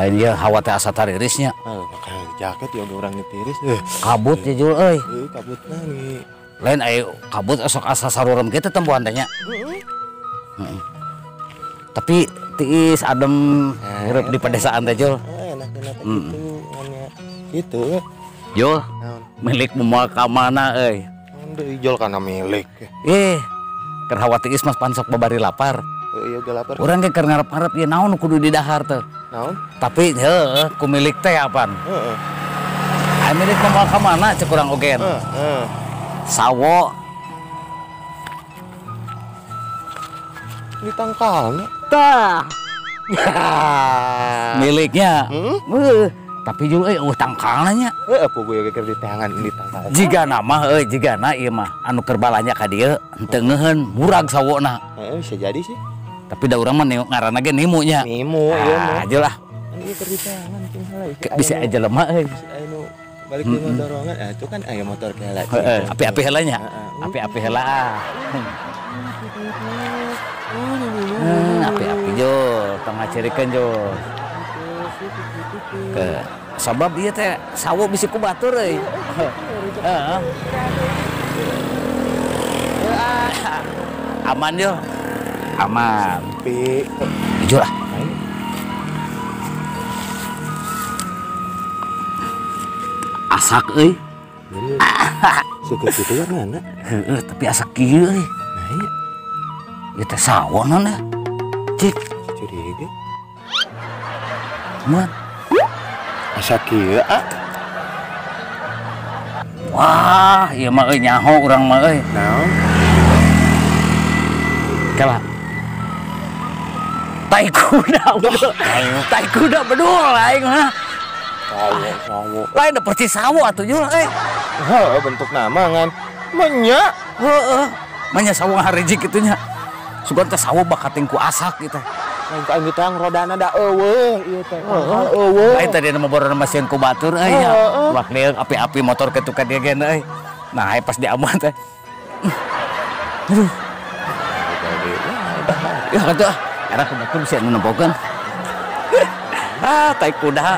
Lain ya hawa teh asa taririsnya. Pakai jaket ya orang tiris. Kabut ya Jul euy. Kabut nih. Lain ayo kabut esok asa sarurem kitu tempuhan teh nya. Tapi tiis adem hirup di pedesaan teh Jul. Enak-enak gitu ngannya. Gitu. Jul, milik moal ka mana euy? Deui Jol kana milik. Keur hawa tiis mas pansok babari lapar. Iya udah lapar. Urang ge keur ngarep-ngarep ieu naon kudu di dahar teh. Naon? Tapi heuh ku milik teh apaan? Aya milik moal ka mana cek urang ogen. Sawo. Di tangkalna. Tah. Miliknya. Tapi juga tangkalna nya. Apa gue keur di tangan di tangkal. Jiga nama jigana ieu mah anu keur balanya ka dieu henteu ngeuheun murag sawona. Bisa jadi sih. Tapi da urang mah ngaranna ge nimu nya. Nimu ieu mah. Aja lah. Ieu keur di tangan Bisa aja lemah euy. Anu balik di motorongan. Itu kan aya motor kela. Api-api heula nya. Api-api heula. Api-api jo, tong ngacerikeun jo. Ke sabab ieu teh sawo bisi ku batur euy. Heeh. Aman yo. Aman. Pi. Jujur lah. Asak euy. Suka gitu ya mana? Heeh, tapi asak kieu euy. Nah iya. Ieu teh sawo naon ya? Cik, Curiga. mun. Asa kieu Wah, ieu mah euy nyaho urang mah euy. Naon? Kala. Tai kuda. Tai kuda bedul aing mah. Sawo. Lain da percis sawo atuh Jul euy. Heuh bentuk nama ngan. Menya. Heeh. Manya sawo ngarijik kitu nya. Sugan teh sawo bakating ku asak kitu. Lain ka anggeu tang rodana da eueuh ieu teh. Eueuh. Lain tadi nama borona mesin ku batur euy nya. Wak lieu api-api motor kitu ka dieu gen euy. Nah, pas di aman teh. Aduh. Ya kata, era ku batur bisa nempokeun. Tai kuda.